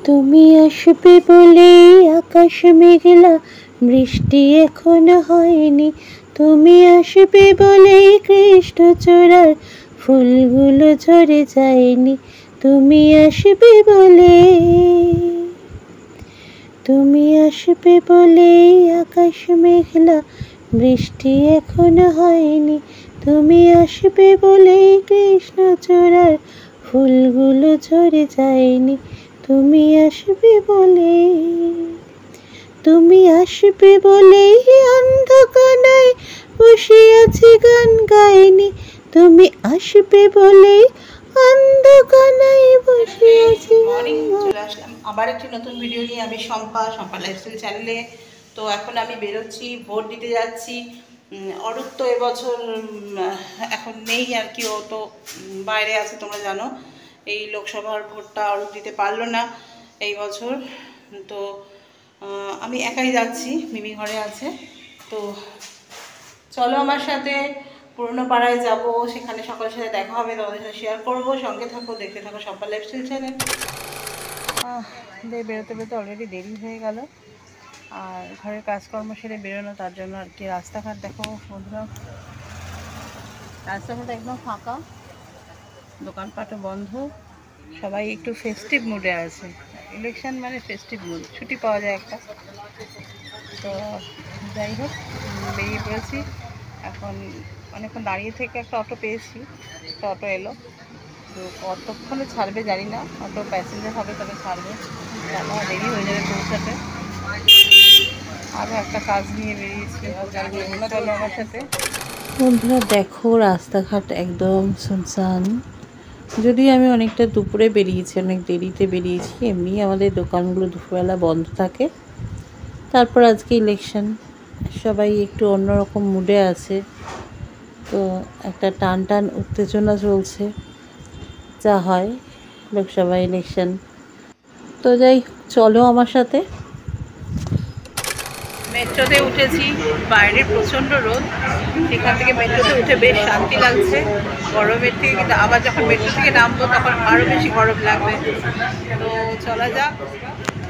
তুমি আসবে বলে আকাশ মেঘলা, বৃষ্টি এখনো হয়নি। তুমি আসবে বলে কৃষ্ণচূড়ার ফুলগুলো ঝরে যায়নি। তুমি আসবে বলে, তুমি আসবে বলে আকাশ মেঘলা, বৃষ্টি এখনো হয়নি। তুমি আসবে বলে কৃষ্ণচূড়ার ফুলগুলো ঝরে যায়নি। তুমি আসবে বলে, তুমি আসবে বলে অন্ধকারায় বসে আছি গান গাইনি। তুমি আসবে বলে অন্ধকারায় বসে আছি। মর্নিং চলে আসলাম আবার একটি নতুন ভিডিও নিয়ে। আমি শম্পা লাইফস্টাইল চ্যানেলে। তো এখন আমি বেরোচ্ছি, ভোট দিতে যাচ্ছি। অরূপ তো এবছর এখন নেই আর কি, ও তো বাইরে আছে তোমরা জানো। এই লোকসভার ভোটটা অরূপ দিতে পারলো না এই বছর। তো আমি একাই যাচ্ছি, মিমি ঘরে আছে। তো চলো আমার সাথে, পুরনো পাড়ায় যাব, সেখানে সকলের সাথে দেখা হবে, তোমাদের সাথে শেয়ার করবো। সঙ্গে থাকো, দেখতে থাকো শম্পা লাইফস্টাইল চ্যানেল। বেরোতে বেরোতে অলরেডি দেরি হয়ে গেল, আর ঘরের কাজকর্ম সেরে বেরোনো, তার জন্য আর কি। রাস্তাঘাট দেখো বন্ধুরা, রাস্তাঘাট একদম ফাঁকা, দোকানপাটও বন্ধ, সবাই একটু ফেস্টিভ মুডে আছে। ইলেকশন মানে ফেস্টিভ মুড, ছুটি পাওয়া যায় একটা। তো যাই হোক, বেরিয়ে পড়েছি এখন। অনেকক্ষণ দাঁড়িয়ে থেকে একটা অটো পেয়েছি, একটা অটো এলো। তো কতক্ষণে ছাড়বে জানি না, অটো প্যাসেঞ্জার হবে তবে ছাড়বে, আমার দেরি হয়ে যাবে পৌঁছাতে। আরও একটা কাজ নিয়ে বেরিয়েছি, চলো আমার সাথে। বন্ধুরা দেখো, রাস্তাঘাট একদম শুনশান। যদি আমি অনেকটা দুপুরে বেরিয়েছি, অনেক দেরিতে বেরিয়েছি। এমনি আমাদের দোকানগুলো দুপুরবেলা বন্ধ থাকে। তারপর আজকে ইলেকশন, সবাই একটু অন্যরকম মুডে আছে। তো একটা টান টান উত্তেজনা চলছে, যা হয় লোকসভা ইলেকশন। তো যাই, চলো আমার সাথে। মেট্রোতে উঠেছি, বাইরে প্রচণ্ড রোদ, সেখান থেকে মেট্রোতে উঠে বেশ শান্তি লাগছে গরমের থেকে। কিন্তু আবার যখন মেট্রো থেকে নামবো তখন আরও বেশি গরম লাগবে। তো চলা যাক।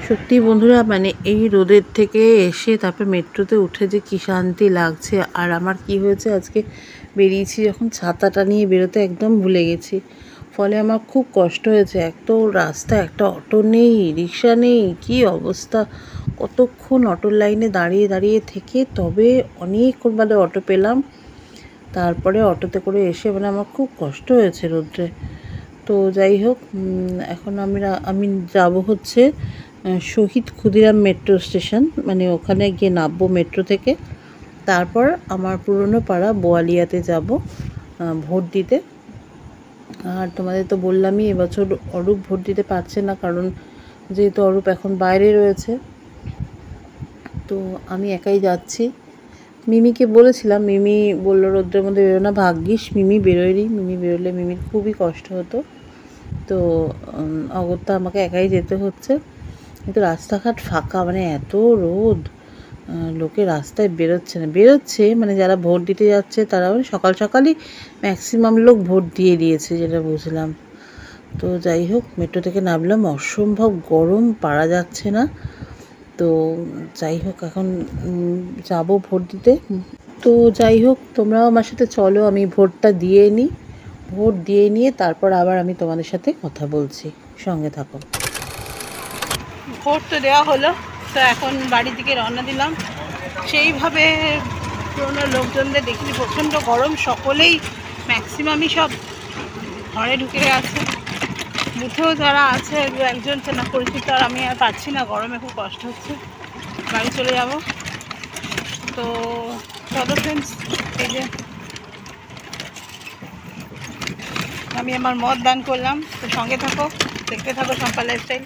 সত্যি বন্ধুরা, মানে এই রোদের থেকে এসে তারপর মেট্রোতে উঠে যে কী শান্তি লাগছে। আর আমার কি হয়েছে, আজকে বেরিয়েছি যখন, ছাতাটা নিয়ে বেরোতে একদম ভুলে গেছি। ফলে আমার খুব কষ্ট হয়েছে। এক তো রাস্তা, একটা অটো নেই, রিক্সা নেই, কী অবস্থা। কতক্ষণ অটোর লাইনে দাঁড়িয়ে দাঁড়িয়ে থেকে তবে অনেকক্ষণ বাদে অটো পেলাম। তারপরে অটোতে করে এসে মানে আমার খুব কষ্ট হয়েছে রোদ্রে। তো যাই হোক, এখন আমি যাব হচ্ছে শহীদ ক্ষুদিরাম মেট্রো স্টেশন, মানে ওখানে গিয়ে নামবো মেট্রো থেকে। তারপর আমার পুরনো পাড়া বোয়ালিয়াতে যাব ভোট দিতে। আর তোমাদের তো বললামই, এবছর অরূপ ভোট দিতে পারছে না, কারণ যেহেতু অরূপ এখন বাইরে রয়েছে। তো আমি একাই যাচ্ছি। মিমিকে বলেছিলাম, মিমি বললো রোদ্রের মধ্যে বেরো না। ভাগ্যিস মিমি বেরোয়নি, মিমি বেরোলে মিমির খুবই কষ্ট হতো। তো অগত্যা আমাকে একাই যেতে হচ্ছে। কিন্তু রাস্তাঘাট ফাঁকা, মানে এত রোদ, লোকে রাস্তায় বেরোচ্ছে না। বেরোচ্ছে মানে যারা ভোট দিতে যাচ্ছে তারা, মানে সকাল সকালই ম্যাক্সিমাম লোক ভোট দিয়ে দিয়েছে, যেটা বুঝলাম। তো যাই হোক, মেট্রো থেকে নামলাম, অসম্ভব গরম, পারা যাচ্ছে না। তো যাই হোক, এখন যাব ভোট দিতে। তো যাই হোক, তোমরাও আমার সাথে চলো, আমি ভোটটা দিয়ে নিই। ভোট দিয়ে নিয়ে তারপর আবার আমি তোমাদের সাথে কথা বলছি, সঙ্গে থাকো। ভোট তো দেওয়া হলো, তো এখন বাড়ির দিকে রওনা দিলাম। সেইভাবে পুরোনো লোকজনদের দেখিনি, প্রচণ্ড গরম, সকলেই ম্যাক্সিমামই সব ঘরে ঢুকে আছে। বুথেও যারা আছে একজন চেনা পরিচিত, আর আমি আর পাচ্ছি না, গরমে খুব কষ্ট হচ্ছে, বাড়ি চলে যাব। তো চলো ফ্রেন্ডস, এই যে আমি আমার মত দান করলাম। তো সঙ্গে থাকো, দেখতে থাকো শম্পা লাইফস্টাইল।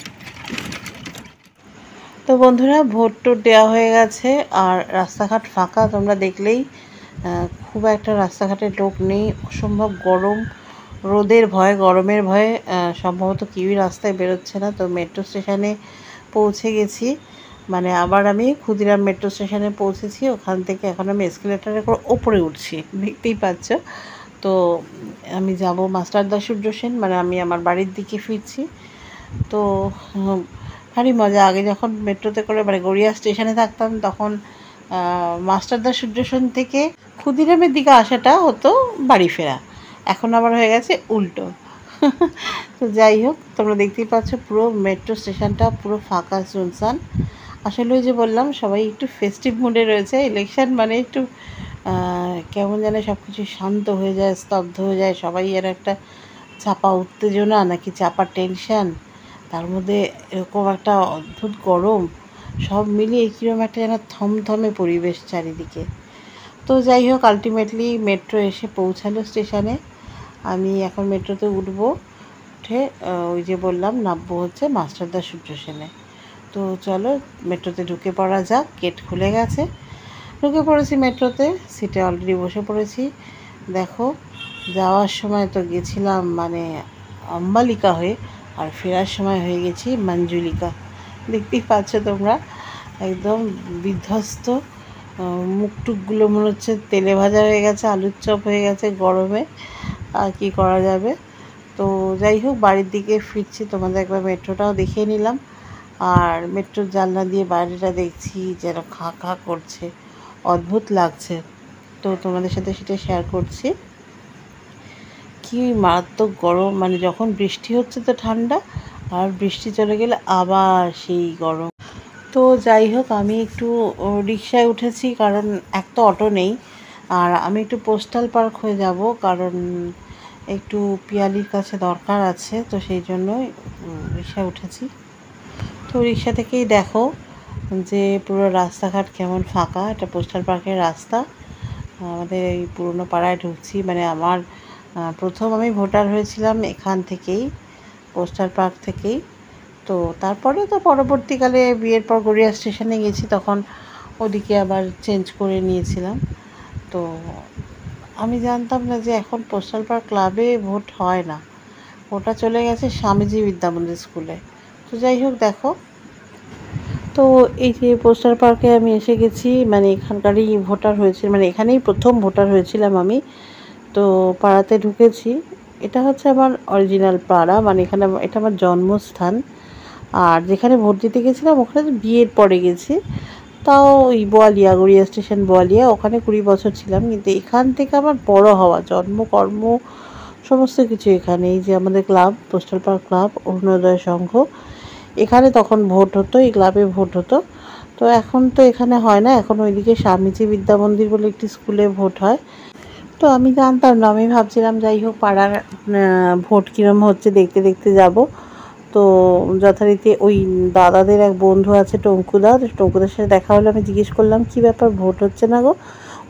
তো বন্ধুরা, ভোট টোট দেওয়া হয়ে গেছে, আর রাস্তাঘাট ফাঁকা, তোমরা দেখলেই। খুব একটা রাস্তাঘাটে লোক নেই, অসম্ভব গরম, রোদের ভয়ে, গরমের ভয়ে সম্ভবত কেউই রাস্তায় বেরোচ্ছে না। তো মেট্রো স্টেশনে পৌঁছে গেছি, মানে আবার আমি ক্ষুদিরাম মেট্রো স্টেশনে পৌঁছেছি। ওখান থেকে এখন আমি এসকেলেটারে করে ওপরে উঠছি, দেখতেই পাচ্ছ। তো আমি যাব মাস্টারদা সূর্য সেন, মানে আমি আমার বাড়ির দিকে ফিরছি। তো ভারী মজা। আগে যখন মেট্রোতে করে মানে গড়িয়া স্টেশনে থাকতাম তখন মাস্টারদা সূর্যসেন থেকে ক্ষুদিরামের দিকে আসাটা হতো বাড়ি ফেরা, এখন আবার হয়ে গেছে উল্টো। তো যাই হোক, তোমরা দেখতেই পাচ্ছ পুরো মেট্রো স্টেশনটা পুরো ফাঁকা সুনসান। আসলে ওই যে বললাম সবাই একটু ফেস্টিভ মুডে রয়েছে, ইলেকশন মানে একটু কেমন যেন সব কিছু শান্ত হয়ে যায়, স্তব্ধ হয়ে যায়, সবাই এর একটা চাপা উত্তেজনা নাকি চাপা টেনশান, তার মধ্যে এরকম একটা অদ্ভুত গরম, সব মিলিয়ে কীরকম একটা যেন থমথমে পরিবেশ চারিদিকে। তো যাই হোক, আলটিমেটলি মেট্রো এসে পৌঁছালো স্টেশনে। আমি এখন মেট্রোতে উঠবো, উঠে ওই যে বললাম নামবো হচ্ছে মাস্টারদা সূর্যসেনে। তো চলো মেট্রোতে ঢুকে পড়া যাক। গেট খুলে গেছে, ঢুকে পড়েছি মেট্রোতে, সিটে অলরেডি বসে পড়েছি। দেখো, যাওয়ার সময় তো গেছিলাম মানে অম্বালিকা হয়ে, আর ফেরার সময় হয়ে গেছি মঞ্জুলিকা। দেখতেই পাচ্ছ তোমরা, একদম বিধ্বস্ত, মুখটুকগুলো মনে হচ্ছে তেলে ভাজা হয়ে গেছে, আলুর চপ হয়ে গেছে গরমে। আর কি করা যাবে। তো যাই হোক, বাড়ির দিকে ফিরছি, তোমাদের একবার মেট্রোটাও দেখিয়ে নিলাম। আর মেট্রোর জানলা দিয়ে বাইরেটা দেখছি যেন খাঁ খাঁ করছে, অদ্ভুত লাগছে। তো তোমাদের সাথে সেটা শেয়ার করছি। কি মারাত্মক গরম, মানে যখন বৃষ্টি হচ্ছে তো ঠান্ডা, আর বৃষ্টি চলে গেলে আবার সেই গরম। তো যাই হোক, আমি একটু রিকশায় উঠেছি, কারণ এক তো অটো নেই, আর আমি একটু পোস্টাল পার্ক হয়ে যাব, কারণ একটু পিয়ালির কাছে দরকার আছে, তো সেই জন্যই রিকশায় উঠেছি। তো রিকশা থেকেই দেখো যে পুরো রাস্তাঘাট কেমন ফাঁকা। এটা পোস্টাল পার্কের রাস্তা, আমাদের এই পুরনো পাড়ায় ঢুকছি। মানে আমার প্রথম আমি ভোটার হয়েছিলাম এখান থেকেই, পোস্টাল পার্ক থেকেই। তো তারপরে তো পরবর্তীকালে বিয়ের পর গড়িয়া স্টেশনে গেছি, তখন ওদিকে আবার চেঞ্জ করে নিয়েছিলাম। তো আমি জানতাম না যে এখন পোস্টাল পার্ক ক্লাবে ভোট হয় না, ওটা চলে গেছে স্বামীজি বিদ্যামন্দির স্কুলে। তো যাই হোক, দেখো তো এই যে পোস্টাল পার্কে আমি এসে গেছি, মানে এখানকারই ভোটার হয়েছে, মানে এখানেই প্রথম ভোটার হয়েছিলাম আমি। তো পাড়াতে ঢুকেছি, এটা হচ্ছে আমার অরিজিনাল পাড়া, মানে এখানে এটা আমার জন্মস্থান। আর যেখানে ভোট দিতে গেছিলাম ওখানে তো বিয়ের পরে গেছি, তাও ওই বোয়ালিয়া, গড়িয়া স্টেশন বোয়ালিয়া, ওখানে 20 বছর ছিলাম। কিন্তু এখান থেকে আমার বড় হওয়া, জন্মকর্ম সমস্ত কিছু এখানে। এই যে আমাদের ক্লাব, পোস্টাল পার্ক ক্লাব, অরুণোদয় সংঘ, এখানে তখন ভোট হতো, এই ক্লাবে ভোট হতো। তো এখন তো এখানে হয় না, এখন ওইদিকে স্বামীজি বিদ্যা মন্দির বলে একটি স্কুলে ভোট হয়। তো আমি জানতাম না, আমি ভাবছিলাম যাই হোক পাড়ার ভোট কীরকম হচ্ছে দেখতে দেখতে যাব। তো যথারীতি ওই দাদাদের এক বন্ধু আছে টঙ্কুদার সাথে দেখা হলো। আমি জিজ্ঞেস করলাম কী ব্যাপার, ভোট হচ্ছে না গো?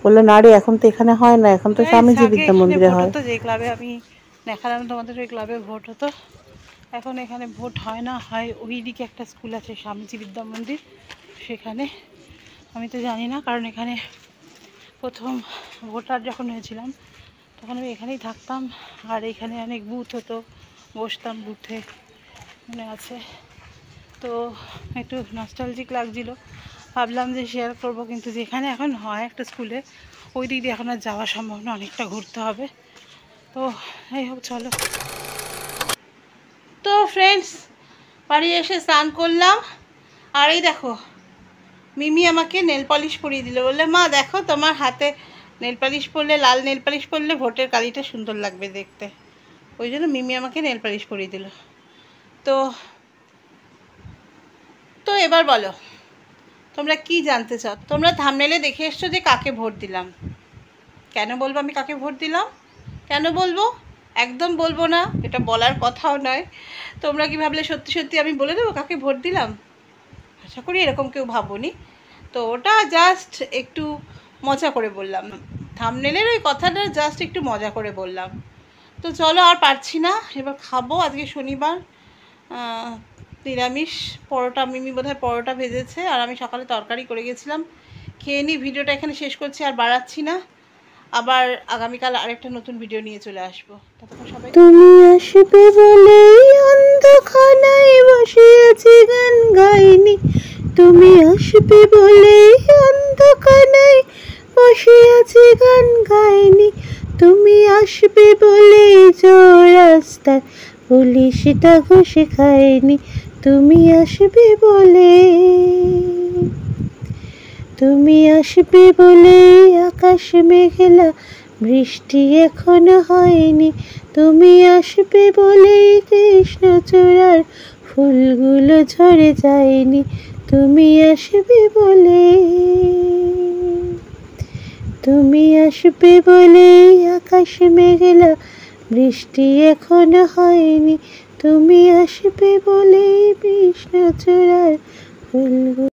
বললো না রে, এখন তো এখানে হয় না, এখন তো স্বামীজি বিদ্যা মন্দিরে হয়। তো যে ক্লাবে আমি দেখালাম তোমাদের, ওই ক্লাবে ভোট হতো, এখন এখানে ভোট হয় না, হয় ওই দিকে একটা স্কুল আছে স্বামীজি বিদ্যা মন্দির, সেখানে। আমি তো জানি না, কারণ এখানে প্রথম ভোটার যখন হয়েছিলাম তখন আমি এখানেই থাকতাম, আর এখানে অনেক বুথ হতো, বসতাম বুথে, মনে আছে। তো একটু নস্টালজিক লাগছিল, ভাবলাম যে শেয়ার করব। কিন্তু যেখানে এখন হয় একটা স্কুলে, ওই দিক দিয়ে এখন আর যাওয়া সম্ভব না, অনেকটা ঘুরতে হবে। তো যাই হোক, চলো। তো ফ্রেন্ডস, বাড়ি এসে স্নান করলাম, আর এই দেখো মিমি আমাকে নেল পলিশ পরিয়ে দিল, বললে মা দেখো তোমার হাতে নেল পালিশ পরলে, লাল নেল পালিশ পরলে ভোটের কালিটা সুন্দর লাগবে দেখতে। ওই জন্য মিমি আমাকে নেল পালিশ পরিয়ে দিল। তো তো এবার বলো তোমরা কি জানতে চাও? তোমরা থাম্বনেলে দেখে এসছো যে কাকে ভোট দিলাম। কেন বলবো আমি কাকে ভোট দিলাম? কেন বলবো? একদম বলবো না, এটা বলার কথাও নয়। তোমরা কি ভাবলে সত্যি সত্যি আমি বলে দেবো কাকে ভোট দিলাম? আশা করি এরকম কেউ ভাবোনি। তো ওটা জাস্ট একটু মজা করে বললাম, থাম্বনেলের ওই কথাটা জাস্ট একটু মজা করে বললাম। তো চলো, আর পারছি না, এবার খাবো। আজকে শনিবার, নিরামিষ পরোটা, মিমি বোধহয় পরোটা ভেজেছে, আর আমি সকালে তরকারি করে গেছিলাম। খেয়ে নিই, ভিডিওটা এখানে শেষ করছি, আর বাড়াচ্ছি না। আবার আগামীকাল আরেকটা নতুন ভিডিও নিয়ে চলে আসবো। ততক্ষণ সবাই, তুমি আসবে বলে অন্ধখানায় বসে আছি গান গাইনি, তুমি আসবে বলে অন্ধখানায় বসে আছি গান গাইনি, তুমি আসবে বলে চোর রাস্তায় পুলিশটা ঘষে খায়নি, তুমি আসবে বলে, তুমি আসবে বলে আকাশ মেঘলা, বৃষ্টি এখনো হয়নি। তুমি আসবে বলে কৃষ্ণচূড়ার ফুলগুলো ঝরে যায়নি। তুমি আসবে বলে, তুমি আসবে বলে আকাশ মেঘলা, বৃষ্টি এখনো হয়নি। তুমি আসবে বলে কৃষ্ণচূড়ার ফুলগুলো